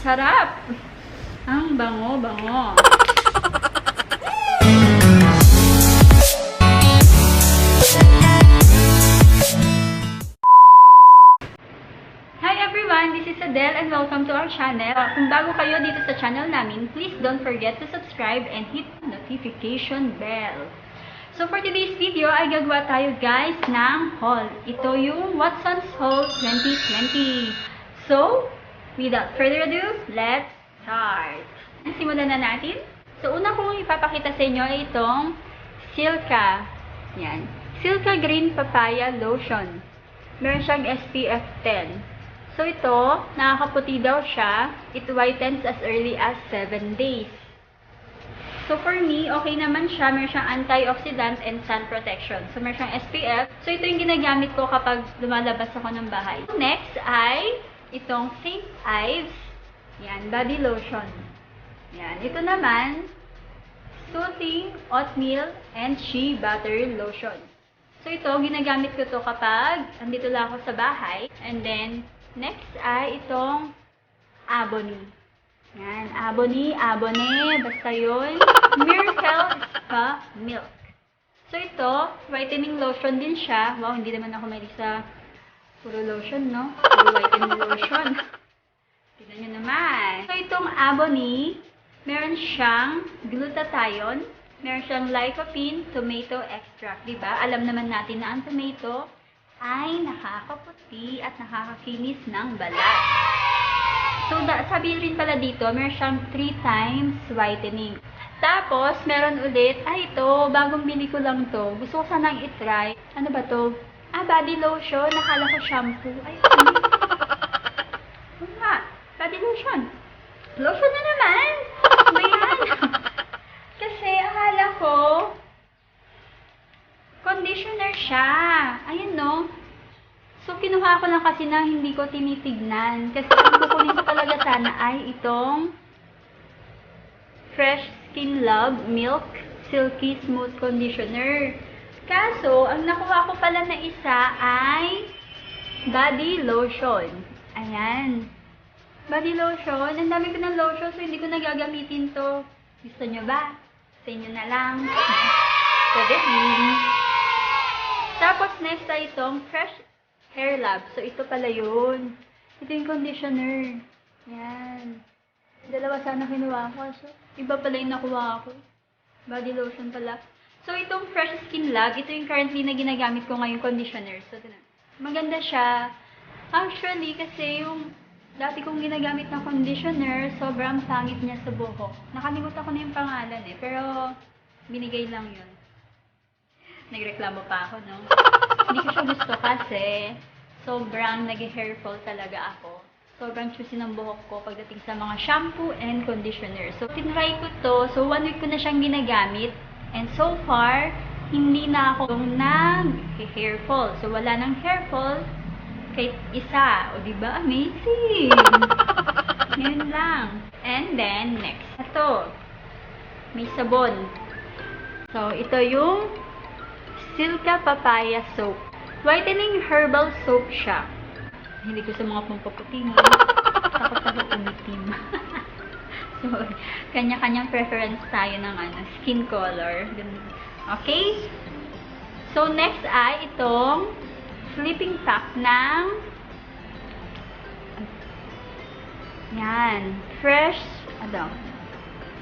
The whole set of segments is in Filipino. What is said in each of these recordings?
Sarap! Ang bango-bango. Hi everyone! This is Adele and welcome to our channel. Kung bago kayo dito sa channel namin, please don't forget to subscribe and hit the notification bell. So for today's video ay gagawa tayo guys ng haul. Ito yung Watson's Haul 2020. So, without further ado, let's start. Simulan na natin. So, una kong ipapakita sa inyo ay itong Silka. Yan. Silka Green Papaya Lotion. Meron siyang SPF 10. So, ito, nakakaputi daw siya. It whitens as early as 7 days. So, for me, okay naman siya. Meron siyang antioxidant and sun protection. So, meron siyang SPF. So, ito yung ginagamit ko kapag lumalabas ako ng bahay. Next ay itong St. Ives. Yan, body lotion. Yan. Ito naman, Soothing Oatmeal and Shea Butter Lotion. So, ito, ginagamit ko to kapag andito lang ako sa bahay. And then, next ay itong Abony. Yan, Abony, basta yun. Miracle Spa Milk. So, ito, whitening lotion din siya. Wow, hindi naman ako mahilig sa puro lotion, no? Puro whitening lotion. Tignan nyo naman. So, itong Abony, meron siyang glutathione, meron siyang lycopene, tomato extract. Diba? Alam naman natin na ang tomato ay nakakaputi at nakakakinis ng balat. So, sabi rin pala dito, meron siyang 3 times whitening. Tapos, meron ulit, ito, bagong bili ko lang to. Gusto ko sanang itry. Ano ba to? Body lotion. Nakala ko shampoo. Ay, hindi. Oo nga, body lotion. Lotion na naman. Ano yan? Kasi, akala ko, conditioner siya. Ayan, no? So, kinuha ko lang kasi na hindi ko tinitignan. Kasi, ang kukunin ko talaga sana ay itong Fresh Skin Love Milk Silky Smooth Conditioner. Kaso, ang nakuha ko pala na isa ay body lotion. Ayan. Body lotion. Ang dami ko ng lotion, so hindi ko nagagamitin to. Gusto nyo ba? Sa inyo na lang. Pwede din. Tapos, next ay itong Fresh Hair Lab. So, ito pala yun. Ito yung conditioner. Yan. Dalawa sana kinuha ko. So, iba pala yung nakuha ko. Body lotion pala. So, itong Fresh Skin Lab, ito yung currently na ginagamit ko ngayong conditioner. So, ito na. Maganda siya. Actually, kasi yung dati kong ginagamit na conditioner, sobrang pangit niya sa buhok. Nakalimutan ko na yung pangalan eh. Pero, binigay lang yun. Nagreklamo pa ako, no? Hindi ko siya gusto kasi sobrang nag-hair fall talaga ako. Sobrang choosy ng buhok ko pagdating sa mga shampoo and conditioner. So, tinry ko to. So, 1 week ko na siyang ginagamit. And so far, hindi na ako nag-hair fall. So, wala nang hair fall kahit isa. O, diba? Amazing! Ngayon lang. And then, next. Ito. May sabon. So, ito yung Silka Papaya Soap. Whitening herbal soap siya. Hindi ko sa mga pampaputingin. Takot ako umitim. So, kanya-kanyang preference tayo ng skin color. Okay? So, next ay itong sleeping pack ng yan. Fresh,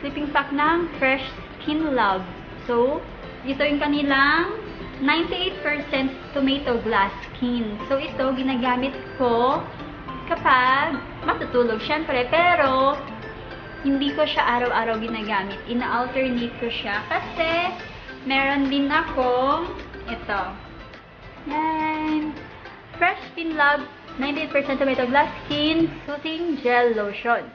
sleeping pack ng Fresh Skin Love. So, ito yung kanilang 98% tomato glass skin. So, ito ginagamit ko kapag matutulog, syempre. Pero, hindi ko siya araw-araw ginagamit. Ina-alternate ko siya kasi meron din akong ito. Yan. Fresh Skin Love 98% tomato glass skin soothing gel lotion.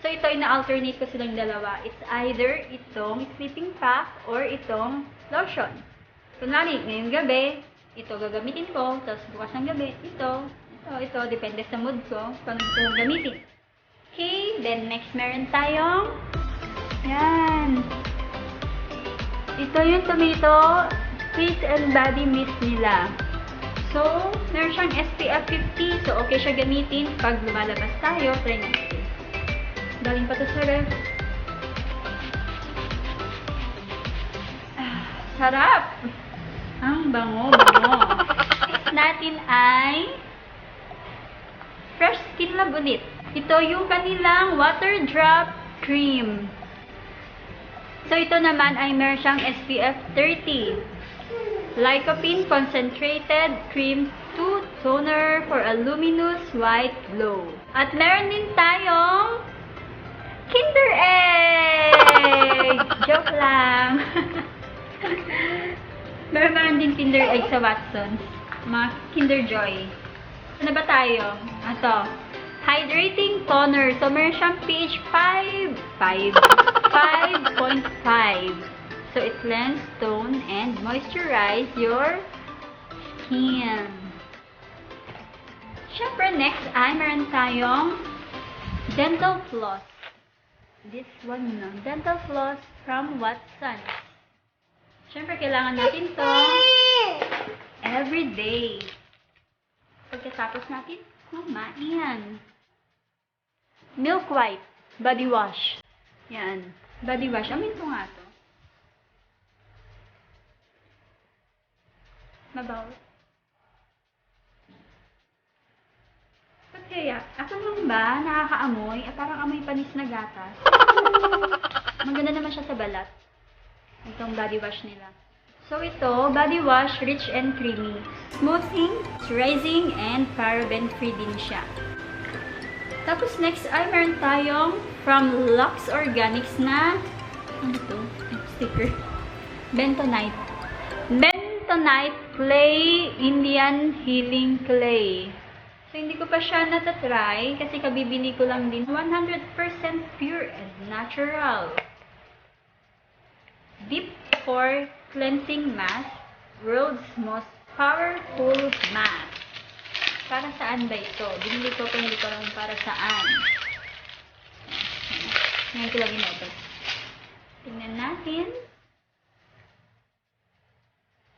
So, ito ina-alternate ko silang dalawa. It's either itong sleeping pack or itong lotion. Kunwari, ngayong gabi, ito gagamitin ko. Tapos bukas ng gabi, ito, depende sa mood ko kung ano gusto kong gamitin. Okay, then next meron tayong yan. Ito yung tomato face and body mist nila. So, meron siyang SPF 50. So, okay siya gamitin pag lumalabas tayo. Try natin. Galing pa to sa ref. Sarap! Ang bango. Next natin ay Fresh Skin Lab ulit. Ito yung kanilang water drop cream. So, ito naman ay meron siyang SPF 30. Lycopene Concentrated Cream 2 Toner for a luminous white glow. At meron din tayong Kinder Egg! Joke lang! meron din Kinder Egg sa Watsons. Mga Kinder Joy. Ano ba tayo? Ito. Hydrating Toner. So, meron siyang pH 5.5. So, it cleanse, tone, and moisturize your skin. Siyempre, next ay meron tayong Dental Floss. This one na. Dental Floss from Watsons. Siyempre, kailangan natin to every day. Pagkatapos natin kumain. Milk White Body Wash. Yan. Body wash. Amin ko nga to. Mabaw. Ba't kaya? Ako lang ba nakakaamoy? Parang amoy panis na gatas. Maganda naman siya sa balat. Itong body wash nila. So, ito, body wash, rich and creamy. Smoothing, moisturizing, and paraben-free din siya. Tapos, next ay meron tayong from Lux Organics na, ano to? Sticker. Bentonite. Bentonite Clay Indian Healing Clay. So, hindi ko pa siya natatry kasi kabibili ko lang din. 100% pure and natural. Deep Pore Cleansing Mask. World's most powerful mask. Para saan ba ito? Binili ko kung hindi ko lang para saan. Ngayon ko lagi na ito. Tingnan natin.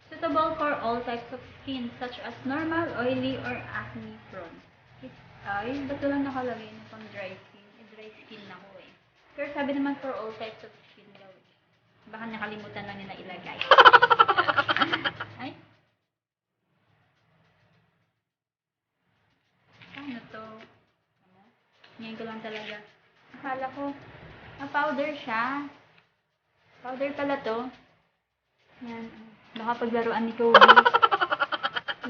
Suitable for all types of skin such as normal, oily, or acne prone. Ay, ba't lang nakalagay na pang dry skin? Dry skin na ko eh. Pero sabi naman for all types of skin daw. Baka nakalimutan lang nila ilagay. Ay. Ano to? Ngayon ko lang talaga. Akala ko, powder siya. Powder pala to. Yan. Baka paglaruan ni Kobe.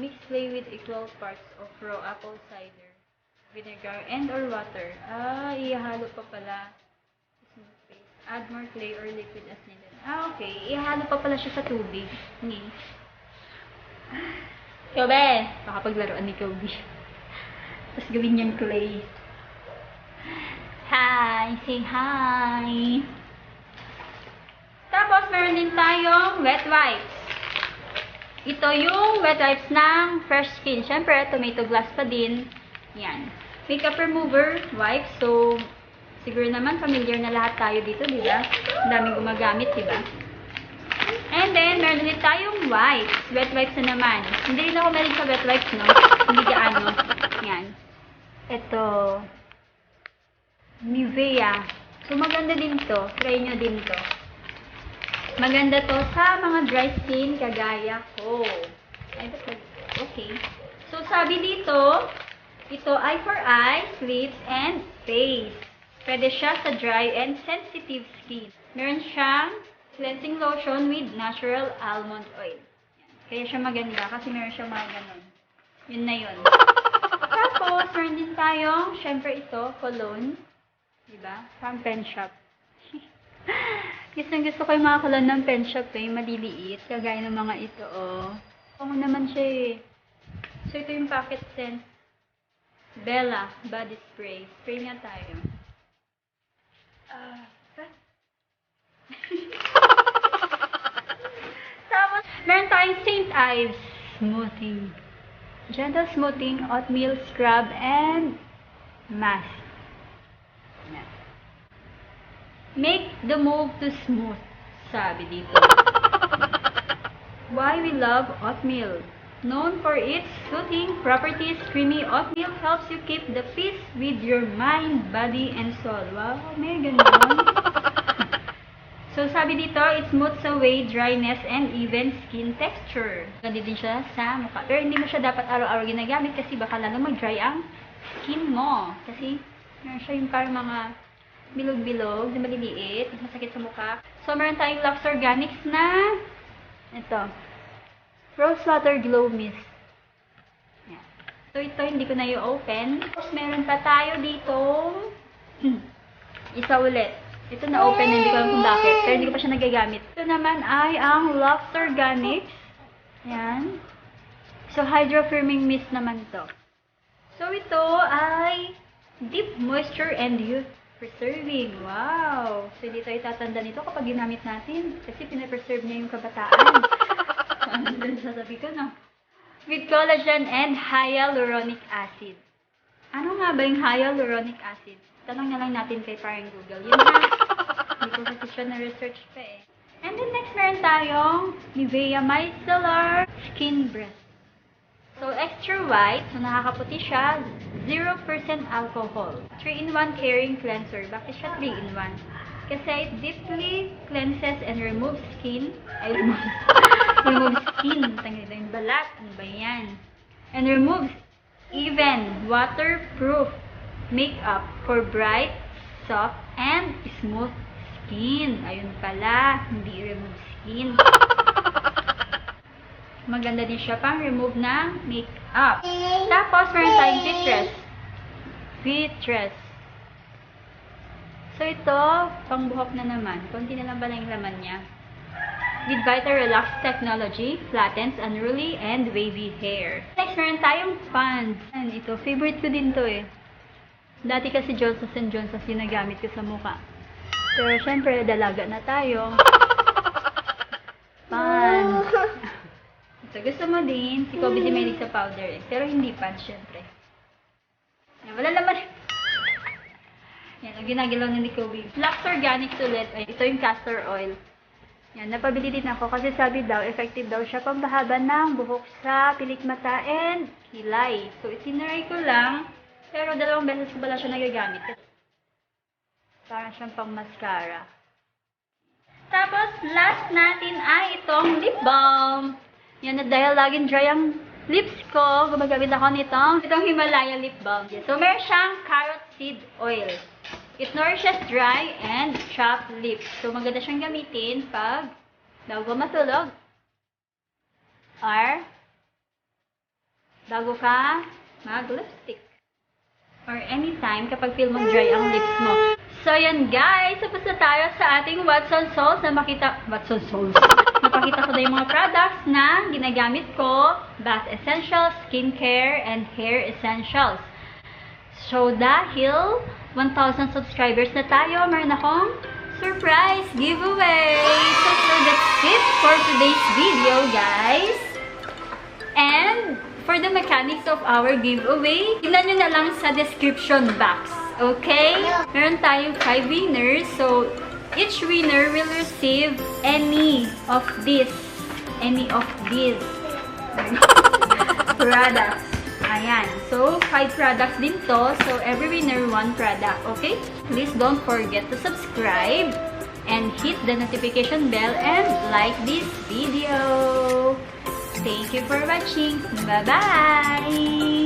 Mix play with equal parts of raw apple cider, vinegar, and or water. Ihalo pa pala. Add more clay or liquid as needed. Okay. Ihalo pa pala siya sa tubig. Hindi. Kobe! Baka paglaruan ni Kobe. Tapos gawin niyang clay. Hi! Say hi! Tapos, meron din tayong wet wipes. Ito yung wet wipes ng Fresh Skin. Siyempre, tomato glass pa din. Yan. Makeup remover wipes. So, siguro naman familiar na lahat tayo dito, di ba? Ang daming gumagamit, di ba? And then, meron din tayong wipes. Wet wipes na naman. Hindi rin ako meron sa wet wipes, no? Hindi gaano. Yan. Ito. Nivea. So, maganda din to. Try nyo din to. Maganda to sa mga dry skin kagaya ko. Ay, okay. So, sabi dito, ito ay for eyes, lips, and face. Pwede siya sa dry and sensitive skin. Meron siyang cleansing lotion with natural almond oil. Kaya siya maganda kasi meron siyang mga ganun. Yun na yun. Tapos, meron din tayong, syempre ito, cologne. Diba? From Pen Shop. Gusto ko yung mga cologne ng Pen Shop eh, maliliit. Kagaya ng mga ito, oh. Pango naman siya eh. So, ito yung packet scent. Bella Body Spray. Spray nga tayo. Tapos, meron tayong St. Ives Smoothing. Gentle Smoothing, Oatmeal Scrub, and Mask. Make the move to smooth, sabi dito. Why we love oatmeal. Known for its soothing properties, creamy oat milk helps you keep the peace with your mind, body, and soul. Wow, may ganun. So, sabi dito, it smooths away dryness and even skin texture. Ganda din siya sa mukha. Pero hindi mo siya dapat araw-araw ginagamit kasi baka lalo mag-dry ang skin mo. Kasi, meron siya yung parang mga bilog-bilog na maliliit, masakit sa mukha. So, meron tayong Lux Organics na ito. Rose Water Glow Mist. Yan. So, ito hindi ko na i-open. Tapos, meron pa tayo dito. Isa ulit. Ito na-open, hindi ko alam kung bakit. Pero hindi ko pa siya nagagamit. Ito naman ay ang Lux Organics. Yan. So, Hydro Firming Mist naman to. So, ito ay Deep Moisture and Youth Preserving. Wow! So, dito ay tatanda nito kapag ginamit natin. Kasi pinapreserve niya yung kabataan. Ano din sasabi ko, no? With collagen and hyaluronic acid. Ano nga ba yung hyaluronic acid? Tanong na lang natin kay parang Google. Yun na. Hindi ko kasi siya na-research pa eh. And then next, meron tayong Nivea Micellar Skin Breath. So, extra white. So, nakakaputi siya. 0% alcohol. 3-in-1 caring cleanser. Bakit siya 3-in-1? Kasi it deeply cleanses and removes skin. Ay, removes skin. Tanggalin na yung balat. Ano ba yan? And removes even waterproof makeup for bright, soft, and smooth skin. Ayun pala. Hindi remove skin. Maganda din siya pang remove ng makeup. Tapos, meron tayong Vitress. So, ito, pangbuhok na naman. Konti na lang pala yung laman niya. With Vita Relax Technology, flattens unruly and wavy hair. Next, meron tayong Pond's. Ito, favorite ko din to eh. Dati kasi Johnson & Johnson sinagamit ko sa mukha. Pero, syempre, dalaga na tayo. Pond's. So, gusto mo din, si Kobe di mahilig sa powder eh. Pero hindi Pond's, syempre. Yan, wala naman. Yan, ang ginagalaw ni Kobe. Lux Organics ulit. Ay, ito yung castor oil. Yan, napabili din ako kasi sabi daw, effective daw siya pampahaba ng buhok sa pilik mata and kilay. So, itinaray ko lang. Pero 2 beses ko pala siya nagagamit. Parang siyang pang mascara. Tapos, last natin ay itong lip balm. Yan, na dahil laging dry ang lips ko, gumagamit ako itong Himalaya lip balm. So, meron siyang carrot seed oil. It nourishes dry and chapped lips. So, maganda siyang gamitin pag bago matulog. Or, bago ka mag-lipstick. Or anytime kapag feel mong dry ang lips mo. So, yan guys. Tapos na tayo sa ating Watson Souls na napakita ko na yung mga products na ginagamit ko. Bath Essentials, Skincare, and Hair Essentials. So, dahil 1,000 subscribers na tayo, meron akong surprise giveaway. So, that's it for today's video, guys. And, for the mechanics of our giveaway, tignan nyo na lang sa description box. Okay? Meron tayong 5 winners. So, each winner will receive any of these products. Ayan. So, 5 products din to. So, every winner, 1 product. Okay? Please don't forget to subscribe and hit the notification bell and like this video. Thank you for watching. Bye-bye!